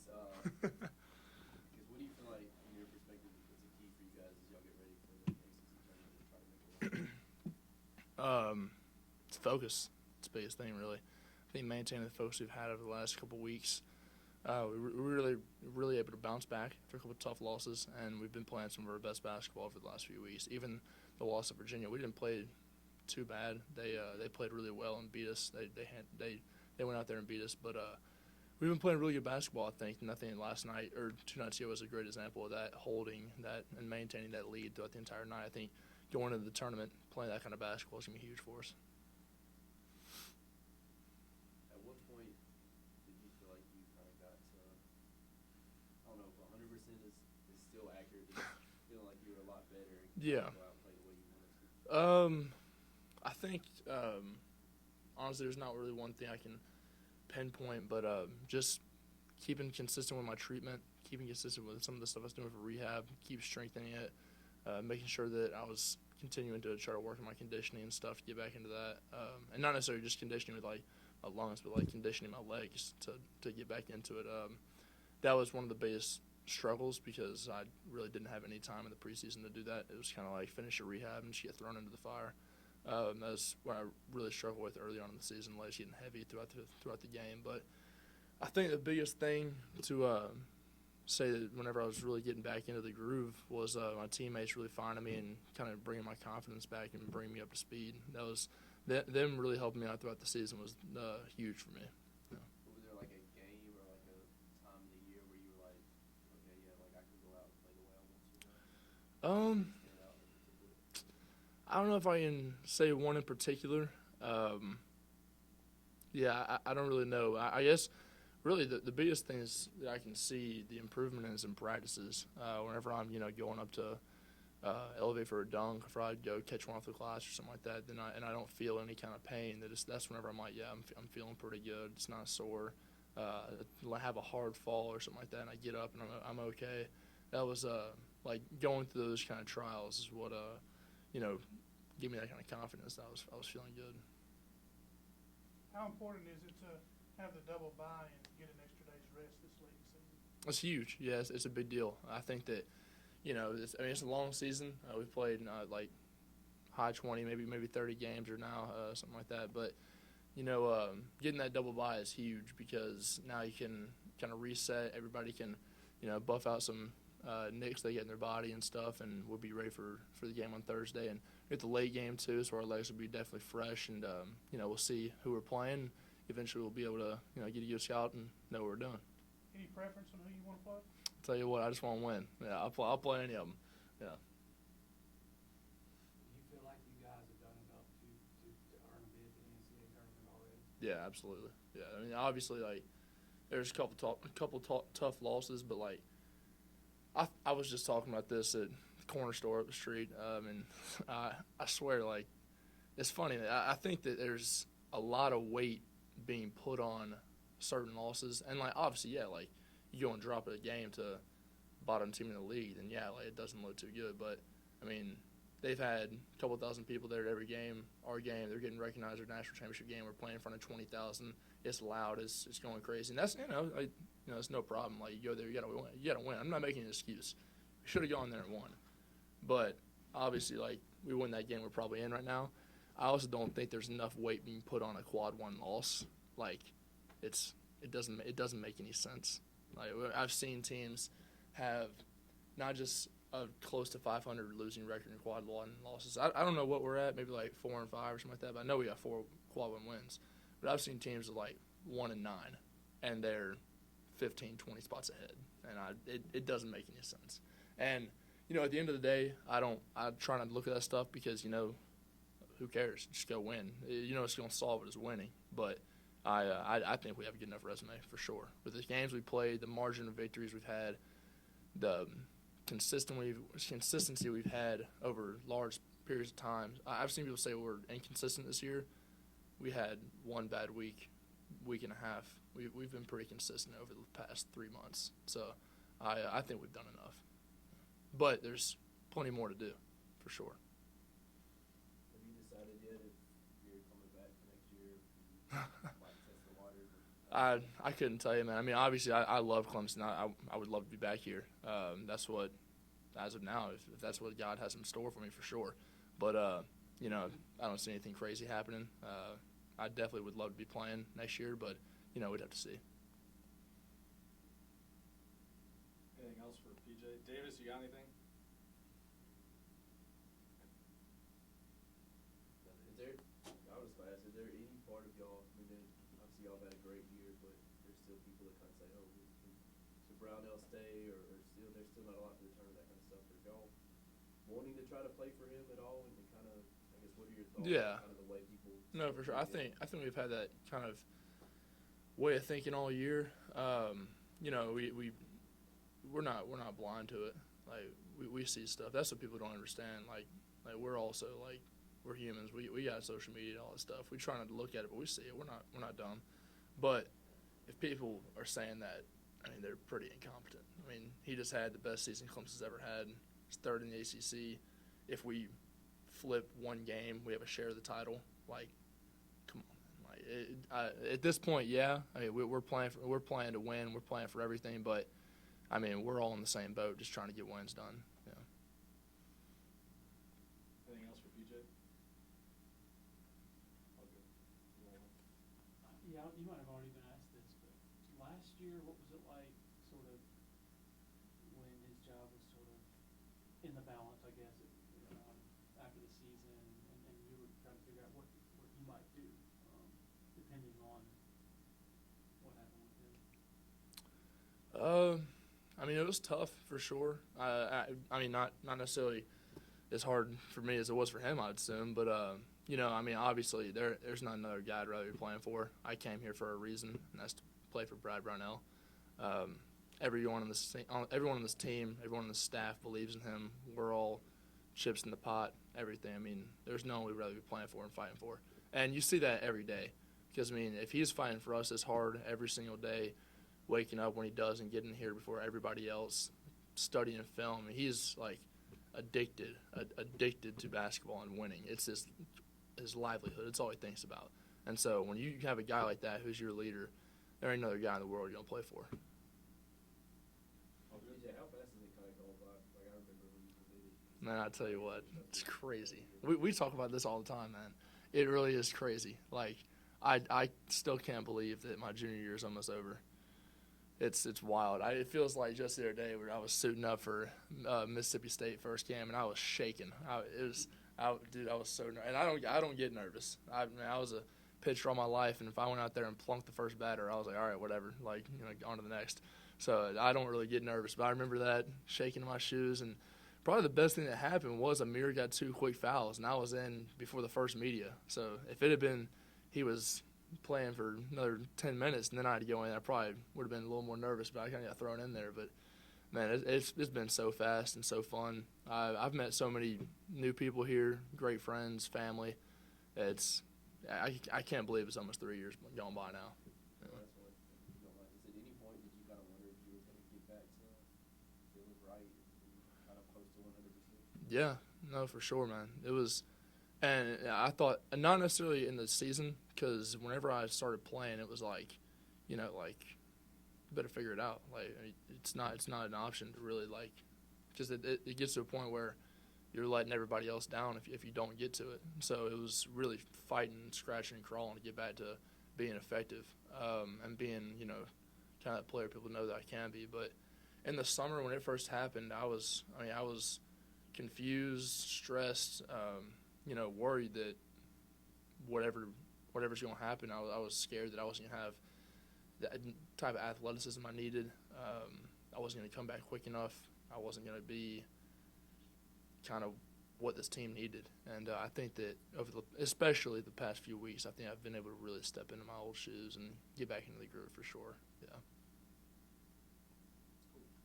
Because what do you feel like, from your perspective, is a key for you guys as y'all get ready for the ACC tournament and try to make a run? It's focus. It's the biggest thing, really. I think maintaining the focus we've had over the last couple of weeks. We were really able to bounce back after a couple of tough losses, and we've been playing some of our best basketball over the last few weeks. Even the loss of Virginia, we didn't play too bad. They played really well and beat us. They went out there and beat us, but we've been playing really good basketball, I think. And I think last night or 2 nights ago was a great example of that, holding that and maintaining that lead throughout the entire night. I think going into the tournament, playing that kind of basketball is going to be huge for us. At what point did you feel like you kind of got to, I don't know if 100% is still accurate, but feeling like you were a lot better and Yeah. go out and play the way you wanted to? I think honestly, there's not really one thing I can pinpoint, but just keeping consistent with my treatment, keeping consistent with some of the stuff I was doing for rehab, keep strengthening it, making sure that I was continuing to try to work on my conditioning and stuff to get back into that, and not necessarily just conditioning with like my lungs, but like conditioning my legs to get back into it. That was one of the biggest struggles because I really didn't have any time in the preseason to do that. It was kind of like finish your rehab and just get thrown into the fire. That's what I really struggled with early on in the season, legs getting heavy throughout the game. But I think the biggest thing to say that whenever I was really getting back into the groove was my teammates really finding me and kind of bringing my confidence back and bringing me up to speed. That was them really helping me out throughout the season was huge for me. Was there like a game or like a time of the year where you were like, okay, yeah, like I can go out and play the way I want to? I don't know if I can say one in particular. I don't really know. I guess really the biggest thing is that I can see the improvement is in practices. Whenever I'm going up to elevate for a dunk, if I go catch one off the glass or something like that, then I don't feel any kind of pain. That's whenever I'm like, I'm feeling pretty good. It's not sore. I have a hard fall or something like that, and I get up and I'm okay. That was like going through those kind of trials is what give me that kind of confidence that I was feeling good. How important is it to have the double bye and get an extra day's rest this late in the season? It's huge. Yeah, it's a big deal. I think that, it's a long season. We've played like high 20, maybe 30 games or now, something like that. But, getting that double bye is huge because now you can kind of reset. Everybody can, buff out some nicks they get in their body and stuff, and we'll be ready for the game on Thursday. And it's the late game too, so our legs will be definitely fresh, and we'll see who we're playing. Eventually, we'll be able to get a good scout and know what we're doing. Any preference on who you want to play? I'll tell you what, I just want to win. Yeah, I'll play any of them. Yeah. Do you feel like you guys have done enough to earn a bid for the NCAA tournament already? Yeah, absolutely. Yeah, I mean, obviously, like, there's a couple tough losses, but like, I was just talking about this at the corner store up the street, and I swear, like, it's funny. I think that there's a lot of weight being put on certain losses, and like, obviously, yeah, like, you go and drop a game to bottom team in the league, then yeah, like, it doesn't look too good. But I mean, they've had a couple thousand people there at every game. Our game, they're getting recognized. Our national championship game, we're playing in front of 20,000. It's loud. It's going crazy, and that's it's no problem. Like, you go there, you gotta win. I'm not making an excuse. We should have gone there and won, but obviously, like, we win that game, we're probably in right now. I also don't think there's enough weight being put on a quad one loss. Like, it doesn't make any sense. Like, I've seen teams have not just a close to 500 losing record in quad one losses. I don't know what we're at, maybe like 4-5 or something like that. But I know we got 4 quad one wins. But I've seen teams with like 1-9, and they're 15, 20 spots ahead, and it doesn't make any sense. And at the end of the day, I try not to look at that stuff because who cares? Just go win. It's going to solve it is winning. But I think we have a good enough resume for sure. With the games we played, the margin of victories we've had, the consistency we've had over large periods of time. I've seen people say we're inconsistent this year. We had one bad week and a half. We've been pretty consistent over the past 3 months. So I think we've done enough. But there's plenty more to do, for sure. Have you decided yet if you're coming back for next year? If you might test the waters? I couldn't tell you, man. I mean, obviously, I love Clemson. I would love to be back here. That's what, as of now, if that's what God has in store for me, for sure. But, you know, I don't see anything crazy happening. I definitely would love to be playing next year, but, you know, we'd have to see. Anything else for PJ? Davis, you got anything? Is there, I was going to ask, is there any part of y'all, I mean, obviously y'all have had a great year, but there's still people that kind of say, oh, should Brownell stay, or still, there's still not a lot to determine that kind of stuff. Are y'all wanting to try to play for him at all, and kind of, I guess, what are your thoughts Yeah. on kind of the way people? No, for sure. I think we've had that kind of way of thinking all year. You know, we're not blind to it. Like we see stuff. That's what people don't understand. Like we're also like we're humans. We got social media and all that stuff. We try not to look at it, but we see it. We're not dumb. But if people are saying that, I mean, they're pretty incompetent. I mean, he just had the best season Clemson's ever had. He's third in the ACC. If we flip one game, we have a share of the title. Like, come on, man. Like at this point, yeah. I mean, we're playing to win. We're playing for everything. But I mean, we're all in the same boat, just trying to get wins done. Yeah. Anything else for PJ? All good. Yeah, you might have already been asked this, but last year, what was it like, sort of, when his job was sort of in the balance, I guess, after the season, and you were trying to figure out what you might do, depending on what happened with him? I mean, it was tough for sure. I mean, not necessarily as hard for me as it was for him, I'd assume. But you know, I mean, obviously there's not another guy I'd rather be playing for. I came here for a reason, and that's to play for Brad Brownell. Everyone on this team, everyone on the staff believes in him. We're all chips in the pot, everything. I mean, there's no one we'd rather be playing for and fighting for. And you see that every day. Because, I mean, if he's fighting for us as hard every single day, waking up when he does and getting here before everybody else, studying film, I mean, he's, like, addicted to basketball and winning. It's his livelihood. It's all he thinks about. And so when you have a guy like that who's your leader, there ain't another guy in the world you're going to play for. PJ, how fast is it kind of going by? Like, I remember when you committed. Man, I tell you what, it's crazy. We talk about this all the time, man. It really is crazy. Like, I still can't believe that my junior year is almost over. It's wild. It feels like just the other day where I was suiting up for Mississippi State first game, and I was shaking. I was so nervous. And I don't get nervous. I was a pitcher all my life, and if I went out there and plunked the first batter, I was like, all right, whatever. Like, you know, on to the next. So I don't really get nervous, but I remember that, shaking in my shoes. And probably the best thing that happened was Amir got 2 quick fouls, and I was in before the first media. So if it had been he was playing for another 10 minutes and then I had to go in, I probably would have been a little more nervous, but I kind of got thrown in there. But, man, it's been so fast and so fun. I've met so many new people here, great friends, family. I can't believe it's almost 3 years gone by now. That's what, you know, like, is at any point did you kind of wonder if you were going to get back to feeling right and kind of close to 100%? Yeah, no, for sure, man. It was, and I thought, not necessarily in the season, because whenever I started playing, it was like, you know, like, you better figure it out. Like, it's not an option to really, like, because it gets to a point where you're letting everybody else down if you don't get to it. So it was really fighting, scratching, and crawling to get back to being effective and being, you know, kind of that player people know that I can be. But in the summer when it first happened, I was confused, stressed, you know, worried that whatever's going to happen, I was scared that I wasn't going to have the type of athleticism I needed. I wasn't going to come back quick enough. I wasn't going to be kind of what this team needed. And I think that especially the past few weeks, I think I've been able to really step into my old shoes and get back into the groove for sure. Yeah.